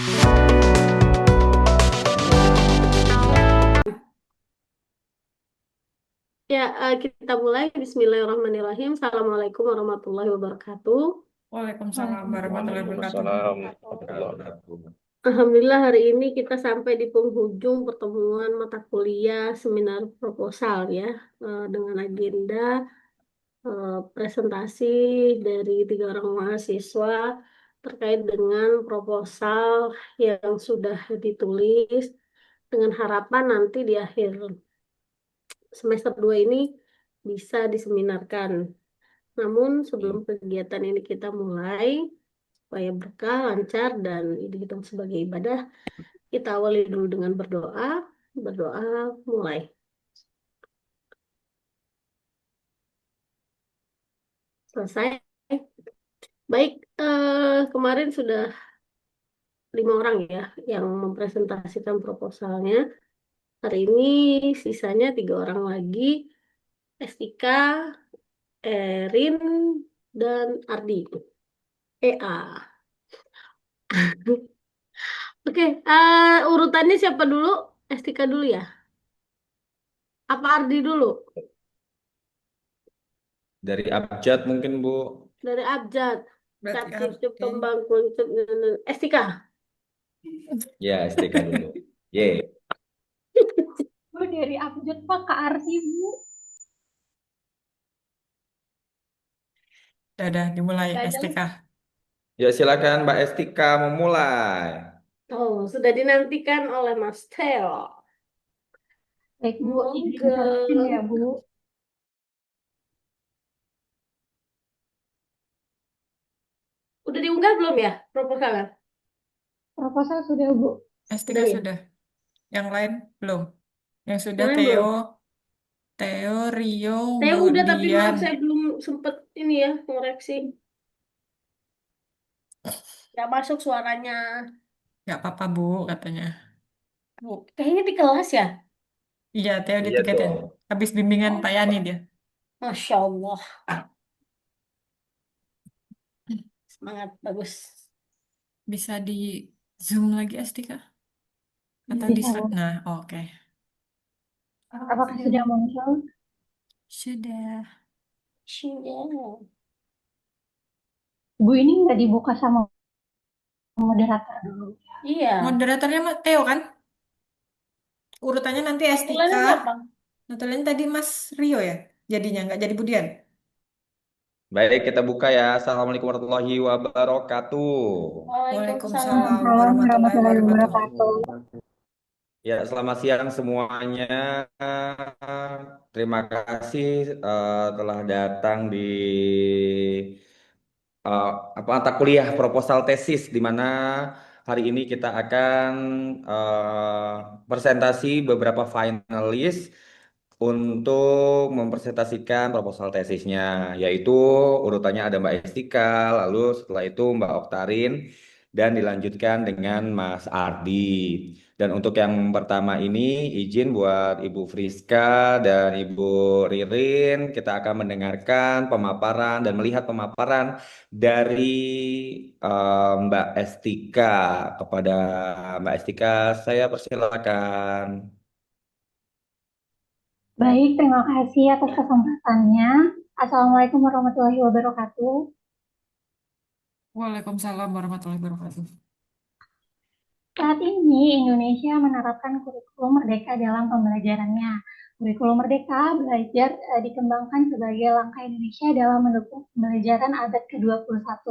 Ya, kita mulai. Bismillahirrahmanirrahim. Assalamualaikum warahmatullahi wabarakatuh. Waalaikumsalam warahmatullahi wabarakatuh. Waalaikumsalam warahmatullahi wabarakatuh. Alhamdulillah hari ini kita sampai di penghujung pertemuan mata kuliah seminar proposal ya, dengan agenda presentasi dari 3 orang mahasiswa terkait dengan proposal yang sudah ditulis dengan harapan nanti di akhir semester 2 ini bisa diseminarkan. Namun sebelum kegiatan ini kita mulai, supaya berkah, lancar, dan dihitung sebagai ibadah, kita awali dulu dengan berdoa. Berdoa mulai. Selesai. Baik, kemarin sudah 5 orang ya yang mempresentasikan proposalnya. Hari ini sisanya 3 orang lagi, Estika, Erin, dan Ardi. EA. Oke, urutannya siapa dulu? Estika dulu ya? Apa Ardi dulu? Dari abjad mungkin Bu. Dari abjad. Berarti Cip, Ardi. kembang, kuncup, Estika. Ya, STK dulu. Ye. Bu dari abjad Pak ke Arsi Bu. Dadah, dimulai Dadah. STK. Ya, silakan Mbak Estika memulai. Oh, sudah dinantikan oleh Mas Theo. Baik Bu, izin Monggo. present ya Bu. Udah diunggah belum ya proposalnya? Proposal sudah Bu. STK Sudah ya? sudah. Yang lain belum. Yang sudah Yang lain Theo, belum? Rio, Saya Mbak udah, tapi Dian. maaf saya belum sempet ini ya, koreksi. Gak masuk suaranya. Nggak apa-apa Bu, katanya. Bu, kayaknya di kelas ya? Iya, Theo Iya ditiketin. dong. Habis bimbingan Pak Yani dia. Masya Allah. Semangat, bagus. Bisa di Zoom lagi STK? Atau di Bisa Bu. slide? Nah, oke. Apakah sudah muncul? Sudah. Sudah. Bu ini nggak dibuka sama moderator dulu. Iya. Moderatornya Theo kan? Urutannya nanti STK. Tampilannya siapa? Notulennya tadi Mas Rio ya? Jadinya nggak jadi Budian. Baik, kita buka ya. Assalamualaikum warahmatullahi wabarakatuh. Waalaikumsalam. Waalaikumsalam Waalaikumsalam warahmatullahi warahmatullahi wabarakatuh. wabarakatuh. Ya, selamat siang semuanya. Terima kasih telah datang di eh, mata kuliah proposal tesis di mana hari ini kita akan presentasi beberapa finalis untuk mempresentasikan proposal tesisnya, yaitu urutannya ada Mbak Estika, lalu setelah itu Mbak Oktarin, dan dilanjutkan dengan Mas Ardi. Dan untuk yang pertama ini, izin buat Ibu Friska dan Ibu Ririn, kita akan mendengarkan pemaparan dan melihat pemaparan dari Mbak Estika. Kepada Mbak Estika, saya persilakan. Baik, terima kasih atas kesempatannya. Assalamualaikum warahmatullahi wabarakatuh. Waalaikumsalam warahmatullahi wabarakatuh. Saat ini Indonesia menerapkan kurikulum merdeka dalam pembelajarannya. Kurikulum merdeka belajar dikembangkan sebagai langkah Indonesia dalam mendukung pembelajaran abad ke-21.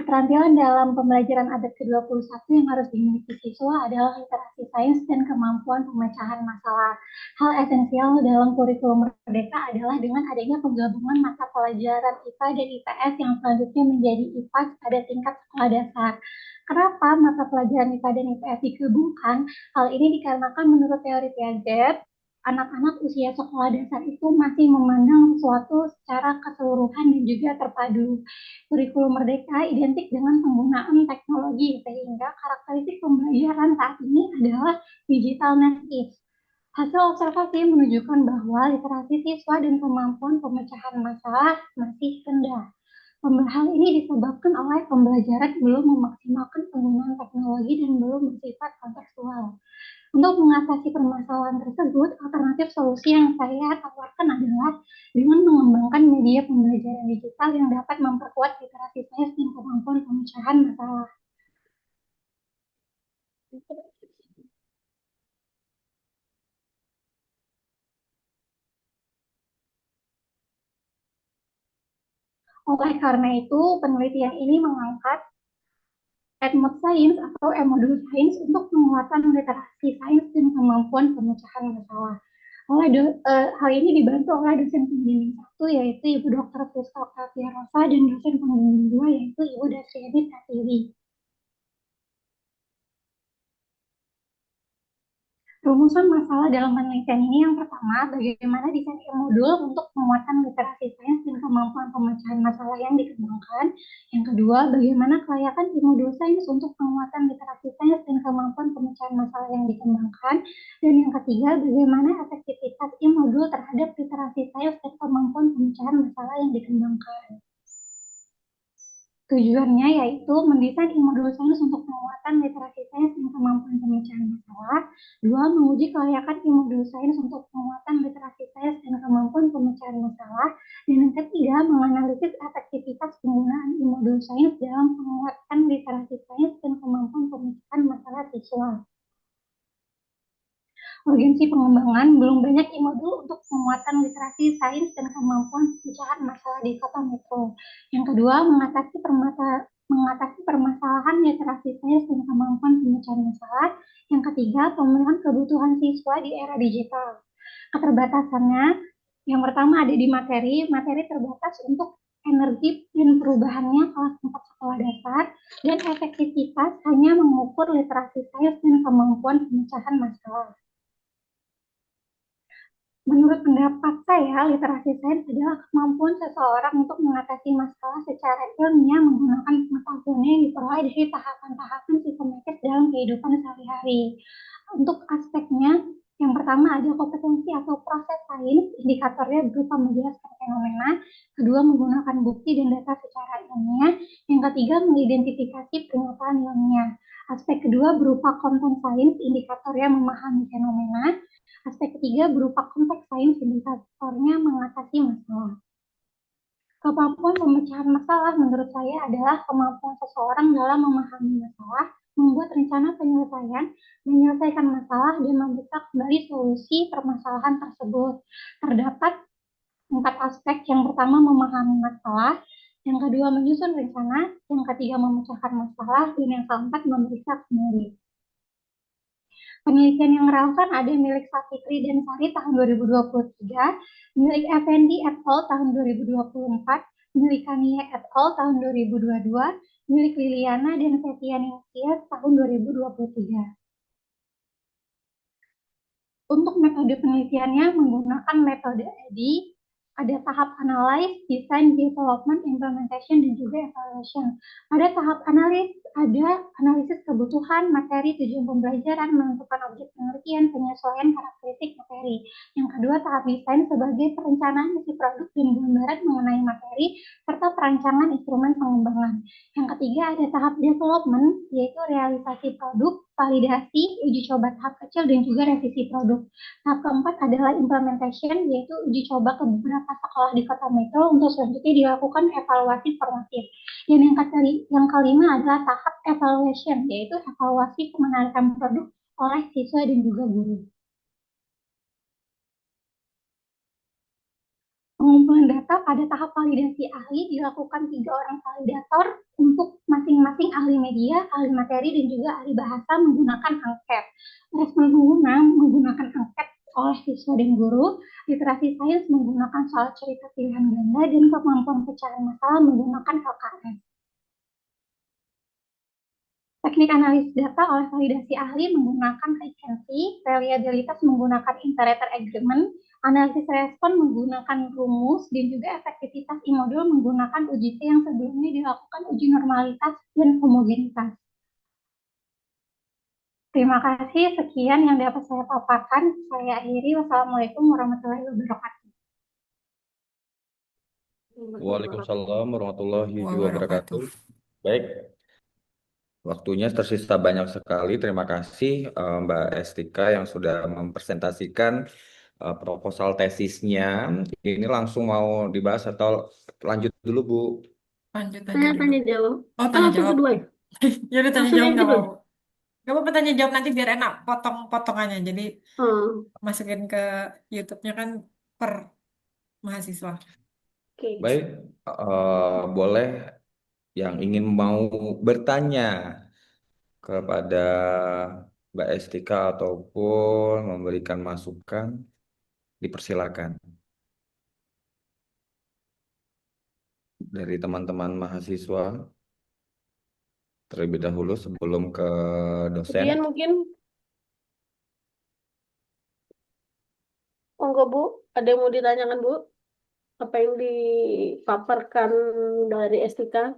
Keterampilan dalam pembelajaran abad ke-21 yang harus dimiliki siswa adalah literasi sains dan kemampuan pemecahan masalah. Hal esensial dalam kurikulum merdeka adalah dengan adanya penggabungan mata pelajaran IPA dan IPS yang selanjutnya menjadi IPAS pada tingkat sekolah dasar. Kenapa mata pelajaran IPA dan IPS digabungkan? Hal ini dikarenakan menurut teori Piaget, anak-anak usia sekolah dasar itu masih memandang sesuatu secara keseluruhan dan juga terpadu. Kurikulum merdeka identik dengan penggunaan teknologi, sehingga karakteristik pembelajaran saat ini adalah digital native. Hasil observasi menunjukkan bahwa literasi siswa dan kemampuan pemecahan masalah masih rendah. Hal ini disebabkan oleh pembelajaran belum memaksimalkan penggunaan teknologi psikologi dan belum bersifat kontekstual. Untuk mengatasi permasalahan tersebut, alternatif solusi yang saya tawarkan adalah dengan mengembangkan media pembelajaran digital yang dapat memperkuat literasi sains dan kemampuan pemecahan masalah. Oleh karena itu, penelitian ini mengangkat Edmod Science atau E-Modul Science untuk penguatan literasi sains dan kemampuan pemecahan masalah. Hal ini dibantu oleh dosen pembimbing satu yaitu Ibu Dr. Friska Octavia Rosa dan dosen pembimbing dua yaitu Ibu Dasriani Pratiwi. Rumusan masalah dalam penelitian ini yang pertama, bagaimana desain modul untuk penguatan literasi sains dan kemampuan pemecahan masalah yang dikembangkan. Yang kedua, bagaimana kelayakan modul sains untuk penguatan literasi sains dan kemampuan pemecahan masalah yang dikembangkan. Dan yang ketiga, bagaimana efektivitas modul terhadap literasi sains dan kemampuan pemecahan masalah yang dikembangkan. Tujuannya yaitu mendesain modul sains untuk penguatan literasi sains dan kemampuan pemecahan masalah. Dua, menguji kelayakan modul sains untuk penguatan literasi sains dan kemampuan pemecahan masalah. Dan yang ketiga, menganalisis efektivitas penggunaan modul sains dalam penguatan literasi sains dan kemampuan pemecahan masalah siswa. Urgensi pengembangan, belum banyak modul untuk penguatan literasi sains dan kemampuan pemecahan masalah di kota metro. Yang kedua, mengatasi permasalahan literasi sains dan kemampuan pemecahan masalah. Yang ketiga, pemenuhan kebutuhan siswa di era digital. Keterbatasannya, yang pertama ada di materi terbatas untuk energi dan perubahannya kelas 4 sekolah dasar, dan efektivitas hanya mengukur literasi sains dan kemampuan pemecahan masalah. Menurut pendapat saya, literasi sains adalah kemampuan seseorang untuk mengatasi masalah secara ilmiah menggunakan pengetahuan yang diperoleh dari tahapan-tahapan sistematis dalam kehidupan sehari-hari. Untuk aspeknya, yang pertama ada kompetensi atau proses sains, indikatornya berupa menjelaskan fenomena. Kedua, menggunakan bukti dan data secara ilmiah. Yang ketiga, mengidentifikasi pernyataan ilmiah. Aspek kedua berupa konten sains, indikatornya memahami fenomena. Aspek ketiga berupa konteks sains, indikatornya mengatasi masalah. Kemampuan pemecahan masalah menurut saya adalah kemampuan seseorang dalam memahami masalah, membuat rencana penyelesaian, menyelesaikan masalah, dan memeriksa kembali solusi permasalahan tersebut. Terdapat 4 aspek. Yang pertama, memahami masalah. Yang kedua, menyusun rencana. Yang ketiga, memecahkan masalah. Dan yang keempat, memeriksa kembali. Penelitian yang relevan ada milik Safitri dan Sari tahun 2023, milik Effendi et al. Tahun 2024, milik Kania et al. Tahun 2022, milik Liliana dan Setianingsih tahun 2023. Untuk metode penelitiannya menggunakan metode EDI, ada tahap analyze, design, development, implementation, dan juga evaluation. Pada tahap analysis ada analisis kebutuhan, materi, tujuan pembelajaran, menentukan objek penelitian, penyesuaian karakteristik materi. Yang kedua, tahap desain sebagai perencanaan isi produk dan gambaran mengenai materi, serta perancangan instrumen pengembangan. Yang ketiga, ada tahap development, yaitu realisasi produk, validasi, uji coba tahap kecil, dan juga revisi produk. Tahap keempat adalah implementation, yaitu uji coba ke beberapa sekolah di kota metro untuk selanjutnya dilakukan evaluasi formatif. Dan yang kelima adalah tahap evaluation, yaitu evaluasi kemenarikan produk oleh siswa dan juga guru. Pengumpulan data pada tahap validasi ahli dilakukan 3 orang validator untuk masing-masing ahli media, ahli materi, dan juga ahli bahasa menggunakan angket. Respon pengguna menggunakan angket oleh siswa dan guru, literasi sains menggunakan soal cerita pilihan ganda, dan kemampuan pecahan masalah menggunakan LKS. Teknik analisis data oleh validasi ahli menggunakan recency, reliabilitas menggunakan iterator agreement, analisis respon menggunakan rumus, dan juga efektivitas e-modul menggunakan uji T yang sebelumnya dilakukan uji normalitas dan homogenitas. Terima kasih, sekian yang dapat saya paparkan. Saya akhiri. Wassalamualaikum warahmatullahi wabarakatuh. Waalaikumsalam warahmatullahi wabarakatuh. Baik, Waktunya tersisa banyak sekali. Terima kasih Mbak Estika yang sudah mempresentasikan proposal tesisnya. Ini langsung mau dibahas atau lanjut dulu, Bu? Lanjut aja Saya dulu. tanya jawab. Oh, Oh, tanya langsung jawab. kedua ya? Ya udah tanya Langsung jawab yang nggak kedua. mau. Gak apa-apa tanya jawab nanti biar enak potong-potongannya. Jadi Oh, masukin ke YouTube-nya kan per mahasiswa. oke. Baik, boleh yang ingin mau bertanya kepada Mbak Estika ataupun memberikan masukan, dipersilakan dari teman-teman mahasiswa terlebih dahulu sebelum ke dosen. Kemudian mungkin, monggo Bu, ada yang mau ditanyakan Bu? Apa yang dipaparkan dari STK?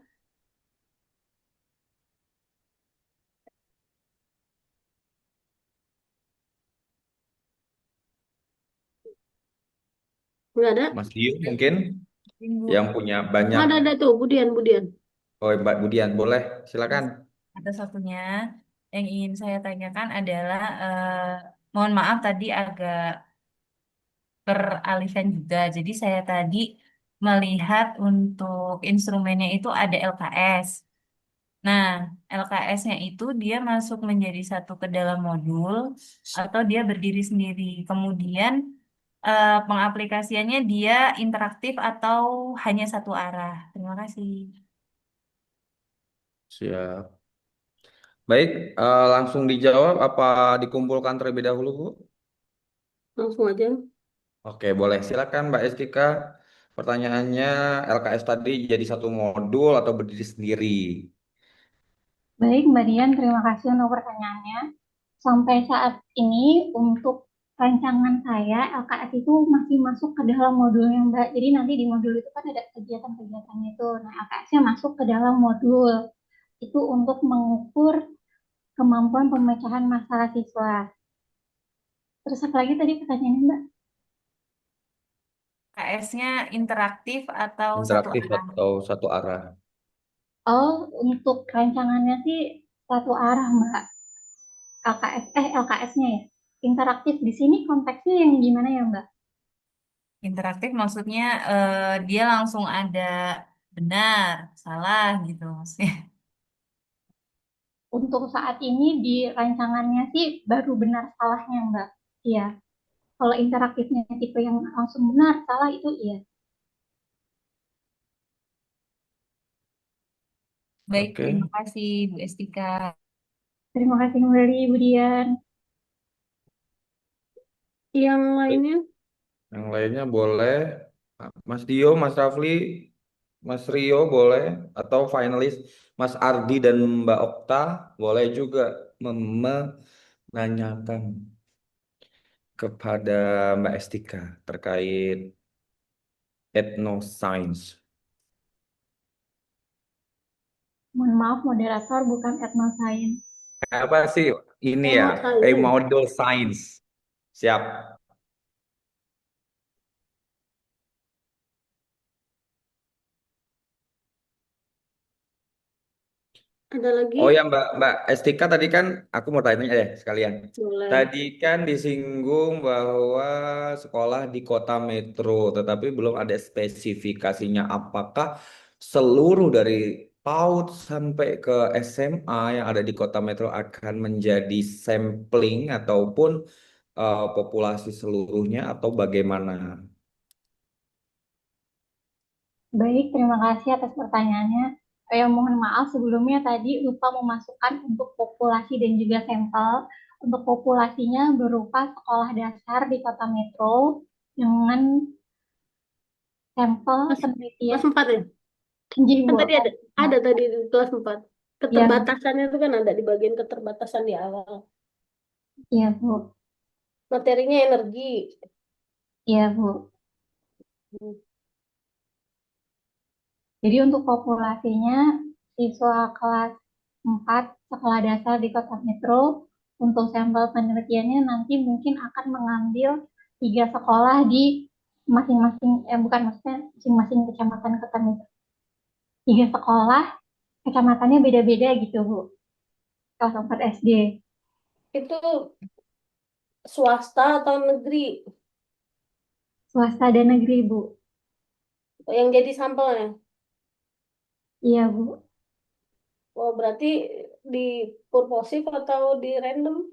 Nggak ada? Mas Dio mungkin Minggu. yang punya banyak. Ada tuh, Budian, Budian. Oh, Mbak Budian, boleh, silakan. Ada satunya yang ingin saya tanyakan adalah mohon maaf tadi agak beralihan juga. Jadi saya tadi melihat untuk instrumennya itu ada LKS. Nah, LKS-nya itu dia masuk menjadi satu ke dalam modul atau dia berdiri sendiri. Kemudian pengaplikasiannya dia interaktif atau hanya satu arah. Terima kasih. Siap. Baik, langsung dijawab apa dikumpulkan terlebih dahulu, Bu? Langsung aja. Oke, boleh. Silakan Mbak Estika. Pertanyaannya, LKS tadi jadi satu modul atau berdiri sendiri? Baik, Mbak Dian, terima kasih untuk pertanyaannya. Sampai saat ini untuk rancangan saya, LKS itu masih masuk ke dalam modulnya, Mbak. Jadi nanti di modul itu kan ada kegiatan-kegiatannya itu. Nah, LKS-nya masuk ke dalam modul. Itu untuk mengukur kemampuan pemecahan masalah siswa. Terus apa lagi tadi pertanyaannya, Mbak? KS-nya interaktif atau satu Interaktif arah? atau satu arah? Oh, untuk rancangannya sih satu arah, Mbak. LKS-nya ya. Interaktif di sini konteksnya yang gimana ya, Mbak? Interaktif maksudnya dia langsung ada benar, salah gitu maksudnya. Untuk saat ini di rancangannya sih baru benar salahnya, Mbak. Iya. Kalau interaktifnya tipe yang langsung benar, salah itu iya. Baik, terima Oke. kasih Bu Estika. Terima kasih kembali, Bu Dian. Yang Baik. lainnya, Yang lainnya boleh. Mas Dio, Mas Rafli, Mas Rio boleh. Atau finalis Mas Ardi dan Mbak Okta boleh juga menanyakan kepada Mbak Estika terkait etnoscience. Mohon maaf, moderator bukan etnoscience. Apa sih ini ya? mau saya. Model science. Siap. Ada lagi? Oh ya Mbak Estika tadi kan aku mau tanya deh sekalian. Boleh. Tadi kan disinggung bahwa sekolah di kota metro, tetapi belum ada spesifikasinya apakah seluruh dari PAUD sampai ke SMA yang ada di kota metro akan menjadi sampling ataupun populasi seluruhnya atau bagaimana? Baik, terima kasih atas pertanyaannya. Mohon maaf sebelumnya tadi lupa memasukkan untuk populasi dan juga sampel. Untuk populasinya berupa sekolah dasar di kota metro dengan sampel Kelas, penelitian. kelas 4 ya? Kan Jiwa. tadi ada tadi di kelas 4. Iya, Keterbatasannya itu kan ada di bagian keterbatasan di awal. iya Bu. Materinya energi. Iya Bu. Jadi untuk populasinya siswa kelas 4 sekolah dasar di kota metro untuk sampel penelitiannya nanti mungkin akan mengambil 3 sekolah di masing-masing, bukan maksudnya masing-masing kecamatan kota metro. 3 sekolah, kecamatannya beda-beda gitu Bu. kelas 4 SD. Itu swasta atau negeri Swasta dan negeri, Bu. yang jadi sampelnya? Iya, Bu. Oh, berarti di purposif atau di random?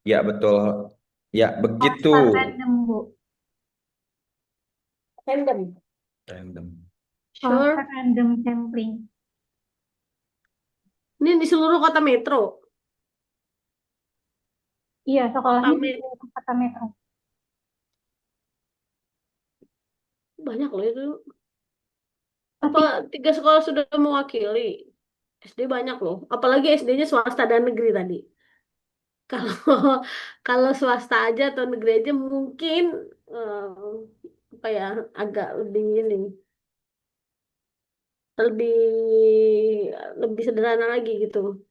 Ya, betul. Ya, begitu. Swasta random, Bu. Random. Random. Swasta Sure. random sampling. Ini di seluruh kota metro. Iya, sekolahnya di Kota kota metro. banyak loh itu. Apa Tapi 3 sekolah sudah mewakili? SD banyak loh. Apalagi SD-nya swasta dan negeri tadi. Kalau kalau swasta aja atau negeri aja mungkin apa ya, agak lebih ini, lebih lebih sederhana lagi gitu.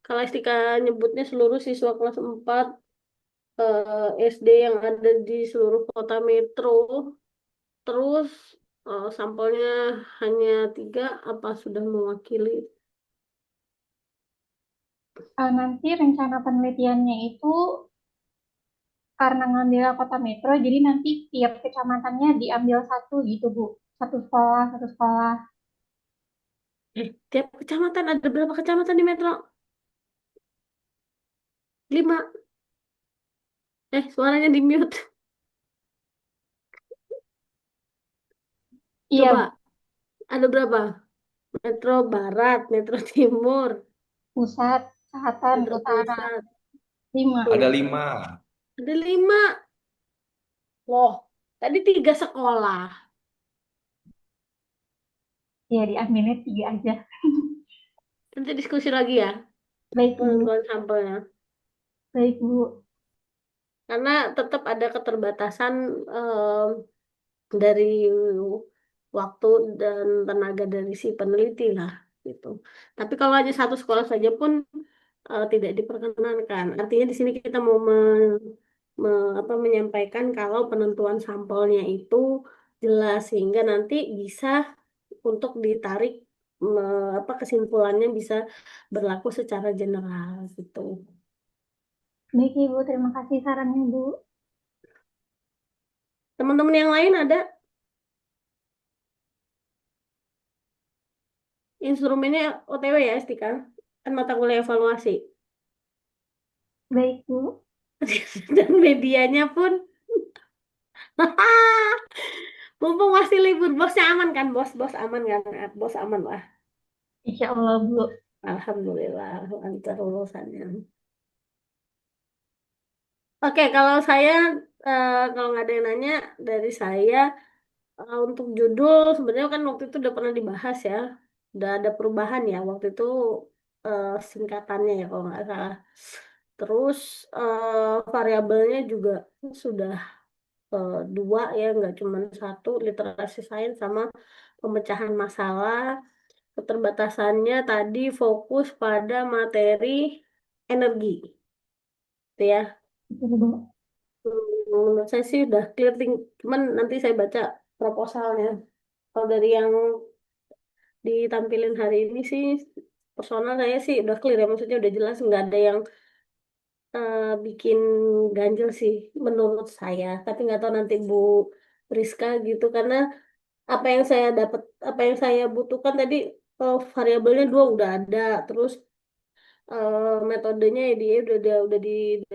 Kalau STK nyebutnya seluruh siswa kelas 4 SD yang ada di seluruh kota metro, terus sampelnya hanya 3, apa sudah mewakili? nanti rencana penelitiannya itu karena ngambil kota metro, jadi nanti tiap kecamatannya diambil satu gitu, Bu. Satu sekolah, satu sekolah. Tiap kecamatan ada berapa kecamatan di metro? 5. Suaranya di mute. Iya, Bu. Coba, ada berapa? Metro Barat, Metro Timur, Pusat, selatan, Metro utara. Pusat. 5. Ada Tuh, 5. ada 5. Loh, tadi 3 sekolah. Ya, diambilnya 3 aja. Nanti diskusi lagi ya, Baik, Bu. penentuan sampelnya. Baik, Bu. Karena tetap ada keterbatasan dari waktu dan tenaga dari si peneliti lah gitu. Tapi kalau hanya satu sekolah saja pun tidak diperkenankan. Artinya di sini kita mau menyampaikan kalau penentuan sampelnya itu jelas sehingga nanti bisa untuk ditarik kesimpulannya bisa berlaku secara general gitu. Baik, Ibu. Terima kasih sarannya, Bu. Teman-teman yang lain ada instrumennya OTW ya, Stika? Kan mata kuliah evaluasi. Baik, Bu. Dan medianya pun mumpung masih libur, bosnya aman kan? Bos aman kan? Bos aman lah. Insya Allah, Bu. Alhamdulillah lancar urusannya. Oke, kalau saya kalau nggak ada yang nanya dari saya, untuk judul sebenarnya kan waktu itu udah pernah dibahas ya, udah ada perubahan ya waktu itu, singkatannya ya kalau nggak salah. Terus variabelnya juga sudah 2 ya, nggak cuma satu, literasi sains sama pemecahan masalah. Keterbatasannya tadi fokus pada materi energi, gitu ya. Betul, Bu. Menurut saya sih udah clear, cuman nanti saya baca proposalnya. Kalau dari yang ditampilin hari ini sih, personal saya sih udah clear ya, maksudnya udah jelas, nggak ada yang bikin ganjel sih menurut saya. Tapi nggak tahu nanti Bu Rizka gitu, karena apa yang saya dapat, apa yang saya butuhkan tadi, variabelnya 2 udah ada, terus metodenya ya dia udah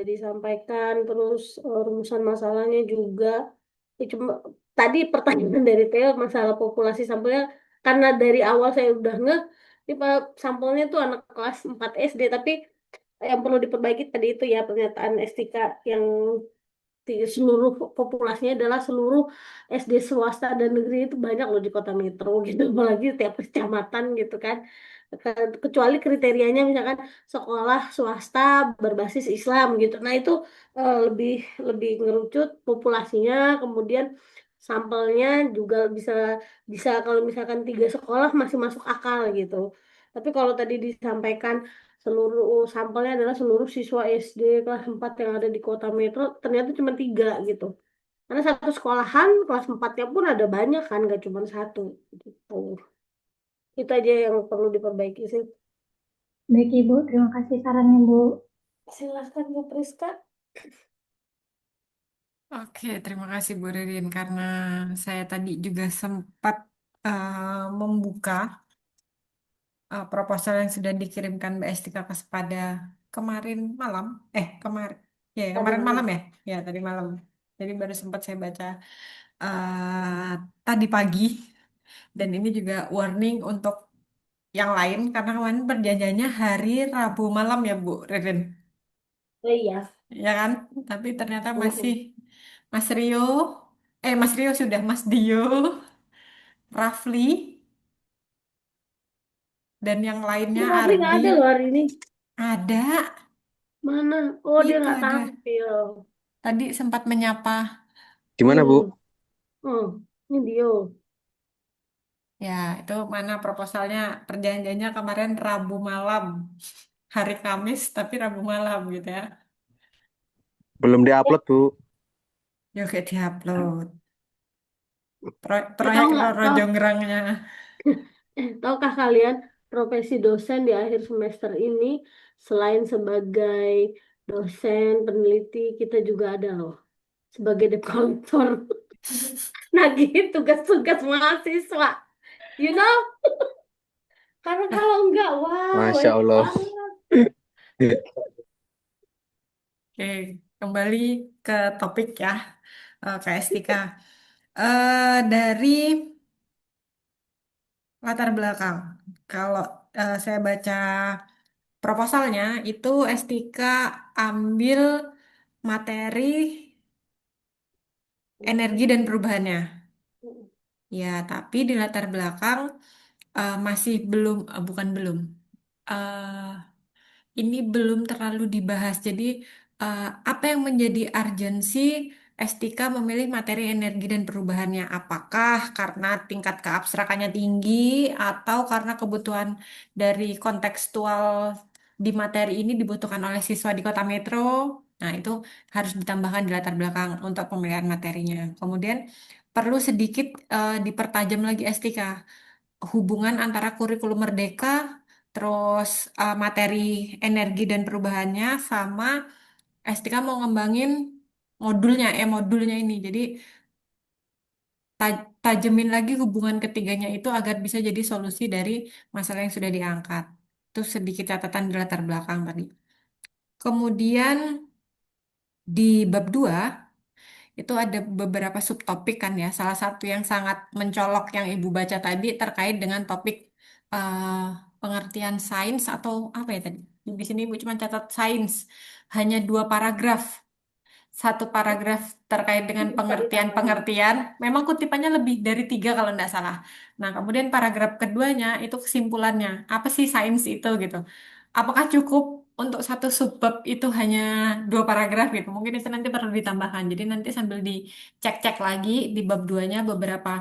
disampaikan, terus rumusan masalahnya juga. Ya, cuma tadi pertanyaan dari Theo masalah populasi sampelnya, karena dari awal saya udah ini sampelnya tuh anak kelas 4 SD, tapi yang perlu diperbaiki tadi itu ya pernyataan STK yang seluruh populasinya adalah seluruh SD swasta dan negeri itu banyak loh di kota metro gitu, apalagi tiap kecamatan gitu kan. Kecuali kriterianya misalkan sekolah swasta berbasis Islam gitu, nah itu lebih lebih ngerucut populasinya, kemudian sampelnya juga bisa bisa kalau misalkan 3 sekolah masih masuk akal gitu. Tapi kalau tadi disampaikan seluruh sampelnya adalah seluruh siswa SD kelas 4 yang ada di kota metro, ternyata cuma 3 gitu. Karena satu sekolahan kelas 4-nya pun ada banyak kan, gak cuma satu gitu. Itu aja yang perlu diperbaiki sih. Baik Ibu, terima kasih sarannya Bu. Silahkan Bu Priska. Oke, terima kasih Bu Ririn karena saya tadi juga sempat membuka proposal yang sudah dikirimkan Mbak Estika ke Sepada kemarin malam. Kemarin ya Tadi kemarin malam malam. ya. Ya, tadi malam. Jadi baru sempat saya baca tadi pagi dan ini juga warning untuk yang lain karena kemarin perjanjiannya hari Rabu malam ya Bu Ririn. Oh iya. Ya kan? Tapi ternyata masih Mm-mm. Mas Rio, Mas Rio sudah Mas Dio, Rafli, dan yang lainnya Rafli nggak Ardi. ada loh hari ini. Ada, Mana? Oh, dia itu nggak ada. tampil. Tadi sempat menyapa. Gimana, Bu? Hmm. Hmm. Ini Dio. Ya, itu mana proposalnya? Perjanjiannya kemarin Rabu malam. Hari Kamis, tapi Rabu malam gitu ya. Belum Ya, diupload, Bu. Yuk, kayak diupload. tahu Proyek nggak? Roro Tahu, Jonggrangnya. tahukah kalian profesi dosen di akhir semester ini selain sebagai dosen peneliti kita juga ada loh sebagai debt collector. Nagih tugas-tugas mahasiswa. You know? Karena kalau enggak, wah, Masya banyak Allah. banget. Oke, kembali ke topik ya, Kak Estika. Dari latar belakang, kalau saya baca proposalnya, itu Estika ambil materi energi dan perubahannya. Ya, tapi di latar belakang masih belum, bukan belum. eh, ini belum terlalu dibahas. Jadi, apa yang menjadi urgensi Estika memilih materi energi dan perubahannya? Apakah karena tingkat keabstrakannya tinggi atau karena kebutuhan dari kontekstual di materi ini dibutuhkan oleh siswa di kota metro? Nah, itu harus ditambahkan di latar belakang untuk pemilihan materinya. Kemudian perlu sedikit dipertajam lagi Estika hubungan antara kurikulum merdeka, terus materi energi dan perubahannya sama S3 mau ngembangin modulnya ini. Jadi tajemin lagi hubungan ketiganya itu agar bisa jadi solusi dari masalah yang sudah diangkat. Itu sedikit catatan di latar belakang tadi. Kemudian di bab 2 itu ada beberapa subtopik kan ya. Salah satu yang sangat mencolok yang Ibu baca tadi terkait dengan topik eh, pengertian sains atau apa ya tadi? Di sini Ibu cuma catat sains. Hanya 2 paragraf. Satu paragraf terkait dengan Bisa ditambahin. pengertian-pengertian. Memang kutipannya lebih dari 3 kalau tidak salah. Nah, kemudian paragraf keduanya itu kesimpulannya. Apa sih sains itu gitu? Apakah cukup untuk satu subbab itu hanya 2 paragraf gitu? Mungkin itu nanti perlu ditambahkan. Jadi nanti sambil dicek-cek lagi di bab duanya beberapa.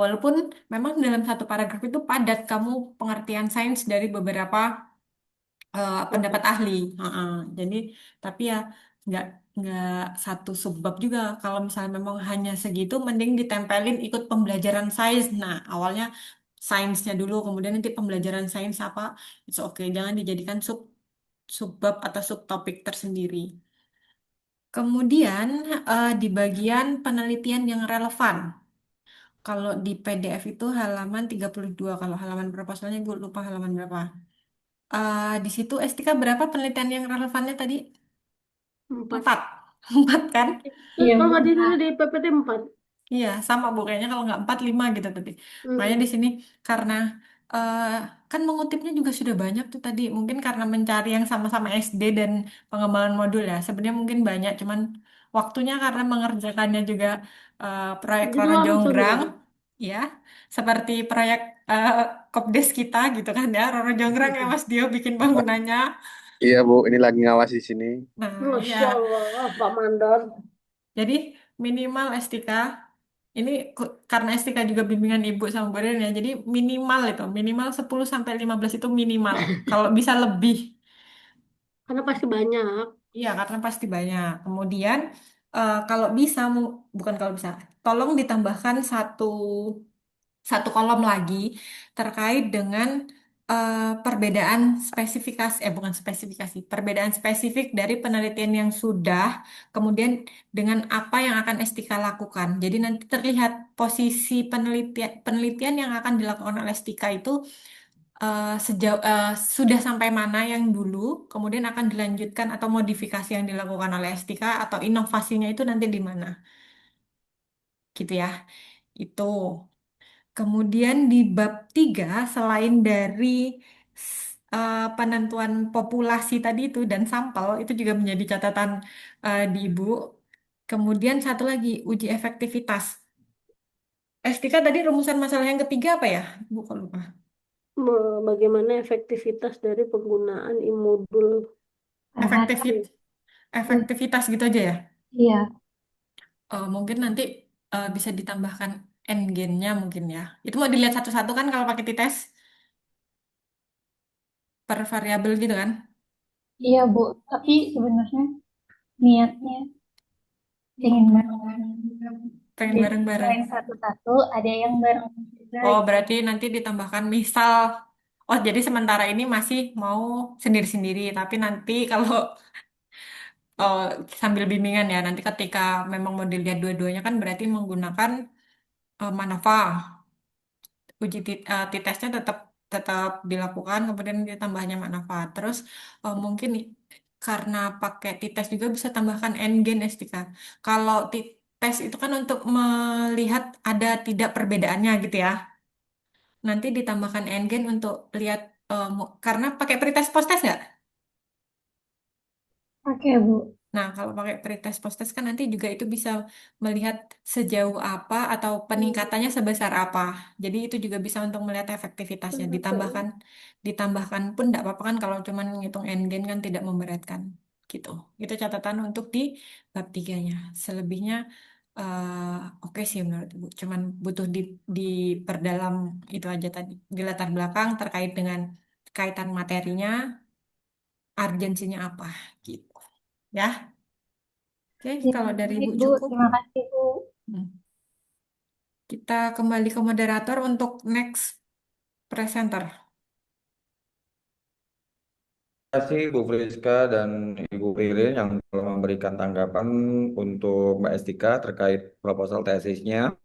Walaupun memang dalam satu paragraf itu padat kamu pengertian sains dari beberapa pendapat ahli. Heeh. Jadi tapi ya nggak nggak satu subbab juga. Kalau misalnya memang hanya segitu, mending ditempelin ikut pembelajaran sains. Nah, awalnya sainsnya dulu, kemudian nanti pembelajaran sains apa, it's okay. Jangan dijadikan subbab atau subtopik tersendiri. Kemudian di bagian penelitian yang relevan. Kalau di PDF itu halaman 32, kalau halaman proposalnya gue lupa halaman berapa. Di situ S3 berapa penelitian yang relevannya tadi? 4. 4. 4 kan? Iya Kalau Bu. nggak di sini di PPT 4. Iya, sama Bu. Kayaknya kalau nggak 4, 5 gitu tadi. Makanya di Mm-mm. sini karena eh, kan mengutipnya juga sudah banyak tuh tadi. Mungkin karena mencari yang sama-sama SD dan pengembangan modul ya. Sebenarnya mungkin banyak, cuman waktunya karena mengerjakannya juga proyek Jadi Roro langsung Jonggrang, gitu. ya. Seperti proyek eh, Kopdes kita gitu kan ya. Roro Jonggrang ya Mas Dio bikin bangunannya. Iya, Bu. Ini lagi ngawas di sini. Nah, iya. Masya Allah, Pak Mandor. Jadi minimal S3 ini karena S3 juga bimbingan ibu sama Bu Ririn ya. Jadi minimal itu, minimal 10 sampai 15 itu minimal. Kalau bisa lebih. Karena pasti banyak. Iya, karena pasti banyak. Kemudian kalau bisa, bukan kalau bisa, tolong ditambahkan satu kolom lagi terkait dengan perbedaan spesifikasi, bukan spesifikasi, perbedaan spesifik dari penelitian yang sudah, kemudian dengan apa yang akan Estika lakukan. Jadi nanti terlihat posisi penelitian penelitian yang akan dilakukan oleh Estika itu sejauh sudah sampai mana yang dulu, kemudian akan dilanjutkan atau modifikasi yang dilakukan oleh Estika atau inovasinya itu nanti di mana, gitu ya. Itu. Kemudian di bab 3 selain dari penentuan populasi tadi itu dan sampel, itu juga menjadi catatan di Ibu. Kemudian satu lagi, uji efektivitas. Estika tadi rumusan masalah yang ketiga apa ya? Ibu kok lupa. Bagaimana efektivitas dari penggunaan imodul. Efektivit, Terhadap efektivitas gitu aja ya. iya, Mungkin nanti bisa ditambahkan n-gennya mungkin ya. Itu mau dilihat satu-satu kan kalau pakai t-test per variabel gitu kan? iya Bu. Tapi sebenarnya niatnya ingin bareng. Pengen Jadi bareng-bareng. selain satu-satu, ada yang bareng juga. Oh, berarti nanti ditambahkan misal, oh jadi sementara ini masih mau sendiri-sendiri, tapi nanti kalau oh, sambil bimbingan ya, nanti ketika memang mau dilihat dua-duanya kan berarti menggunakan MANOVA. T-testnya tetap tetap dilakukan, kemudian ditambahnya MANOVA. Terus mungkin karena pakai t-test juga bisa tambahkan n-gen STK. Kalau t-test itu kan untuk melihat ada tidak perbedaannya gitu ya. Nanti ditambahkan N-gen untuk lihat karena pakai pretest posttest nggak? Oke Bu. Nah, kalau pakai pretest posttest kan nanti juga itu bisa melihat sejauh apa atau peningkatannya sebesar apa. Jadi itu juga bisa untuk melihat efektivitasnya. Betul. Ditambahkan pun tidak apa-apa kan kalau cuman ngitung N-gen kan tidak memberatkan gitu. Itu catatan untuk di bab tiganya. Selebihnya oke sih menurut Ibu. Cuman butuh diperdalam itu aja tadi. Di latar belakang terkait dengan kaitan materinya, urgensinya apa gitu. Ya. Oke, Ya, kalau dari Ibu baik Bu. cukup. Terima kasih Bu. Hmm. Kita kembali ke moderator untuk next presenter. Terima kasih Bu Friska dan Ibu Ririn yang telah memberikan tanggapan untuk Mbak Estika terkait proposal tesisnya.